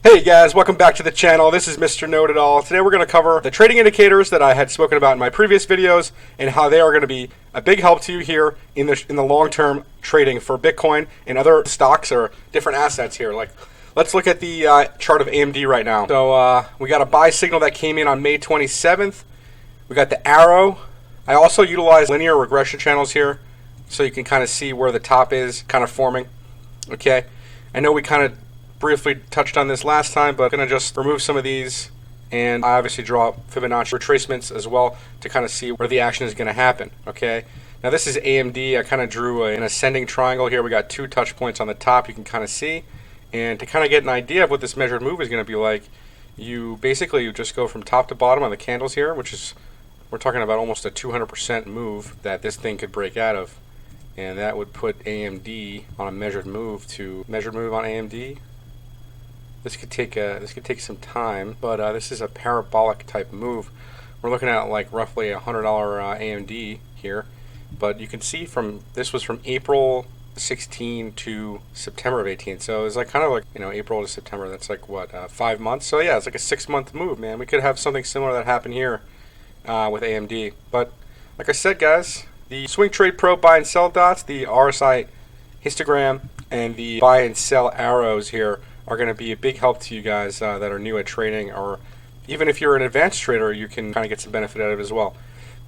Hey guys, welcome back to the channel. This is Mr. Know It All. Today we're going to cover the trading indicators that I had spoken about in my previous videos and how they are going to be a big help to you here in the long-term trading for Bitcoin and other stocks or different assets here. Like, let's look at the chart of AMD right now. So we got a buy signal that came in on May 27th. We got the arrow. I also utilize linear regression channels here so you can kind of see where the top is kind of forming. Okay, I know we kind of briefly touched on this last time, but I'm going to just remove some of these, and I obviously draw Fibonacci retracements as well to kind of see where the action is going to happen. Okay, now this is AMD. I kind of drew an ascending triangle here. We got two touch points on the top you can kind of see, and to kind of get an idea of what this measured move is going to be like, you just go from top to bottom on the candles here, which is, we're talking about almost a 200% move that this thing could break out of, and that would put AMD on a measured move on AMD. This could take some time, but this is a parabolic type move. We're looking at like roughly $100 AMD here, but you can see this was from April 16 to September of 18. So it's like kind of like, April to September. That's like what, 5 months. So yeah, it's like a 6-month move, man. We could have something similar that happened here with AMD. But like I said, guys, the Swing Trade Pro buy and sell dots, the RSI histogram, and the buy and sell arrows here are going to be a big help to you guys that are new at trading, or even if you're an advanced trader, you can kind of get some benefit out of it as well.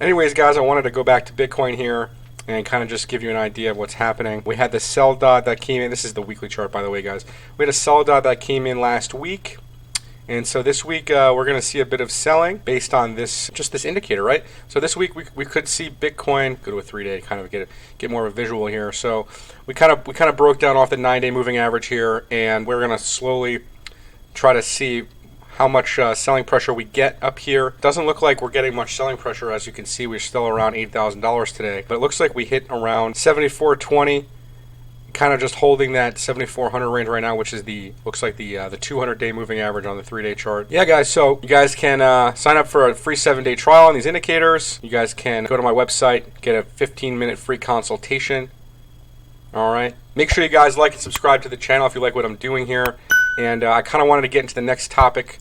Anyways, guys, I wanted to go back to Bitcoin here and kind of just give you an idea of what's happening. We had the sell dot that came in. This is the weekly chart, by the way, guys. We had a sell dot that came in last week. And so this week we're going to see a bit of selling based on this indicator, right? So this week we could see Bitcoin go to a 3-day, kind of get more of a visual here. So we kind of broke down off the 9-day moving average here, and we're going to slowly try to see how much selling pressure we get up here. Doesn't look like we're getting much selling pressure. As you can see, we're still around $8,000 today, but it looks like we hit around 74.20. Kind of just holding that 7,400 range right now, which is looks like the 200-day moving average on the 3-day chart. Yeah, guys, so you guys can sign up for a free 7-day trial on these indicators. You guys can go to my website, get a 15-minute free consultation. All right, make sure you guys like and subscribe to the channel if you like what I'm doing here. And I kind of wanted to get into the next topic.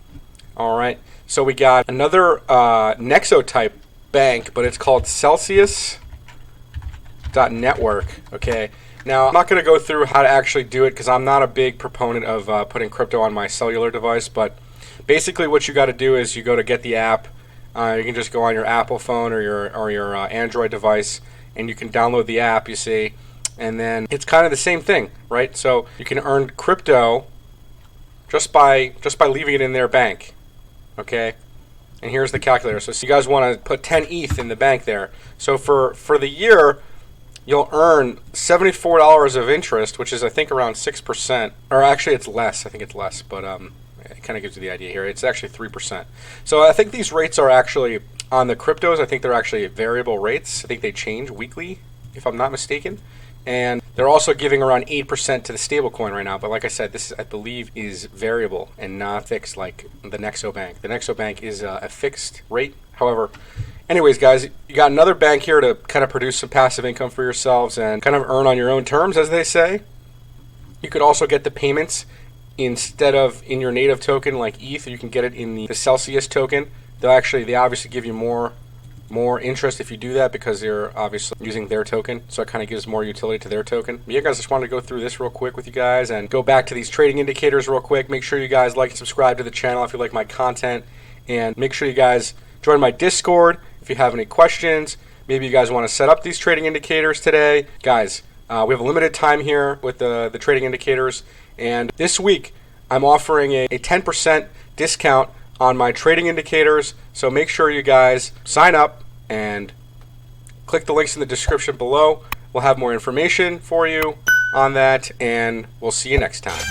All right, so we got another Nexo type bank, but it's called Celsius.network. Okay. Now, I'm not going to go through how to actually do it because I'm not a big proponent of putting crypto on my cellular device, but basically what you got to do is you go to get the app. You can just go on your Apple phone or your Android device, and you can download the app, you see, and then it's kind of the same thing, right? So you can earn crypto just by leaving it in their bank, okay? And here's the calculator. So you guys want to put 10 ETH in the bank there. So for the year, you'll earn $74 of interest, which is, I think, around 6%. Or actually, it's less. I think it's less, but it kind of gives you the idea here. It's actually 3%. So I think these rates are actually, on the cryptos, I think they're actually variable rates. I think they change weekly, if I'm not mistaken. And they're also giving around 8% to the stablecoin right now. But like I said, this, I believe, is variable and not fixed like the Nexo Bank. The Nexo Bank is a fixed rate. However, anyways, guys, you got another bank here to kind of produce some passive income for yourselves and kind of earn on your own terms, as they say. You could also get the payments instead of in your native token like ETH. You can get it in the Celsius token. They obviously give you more interest if you do that because you're obviously using their token. So it kind of gives more utility to their token. But yeah, guys, I just wanted to go through this real quick with you guys and go back to these trading indicators real quick. Make sure you guys like and subscribe to the channel if you like my content, and make sure you guys join my Discord if you have any questions. Maybe you guys want to set up these trading indicators today. Guys, we have a limited time here with the trading indicators, and this week I'm offering a 10% discount on my trading indicators. So make sure you guys sign up and click the links in the description below. We'll have more information for you on that, and we'll see you next time.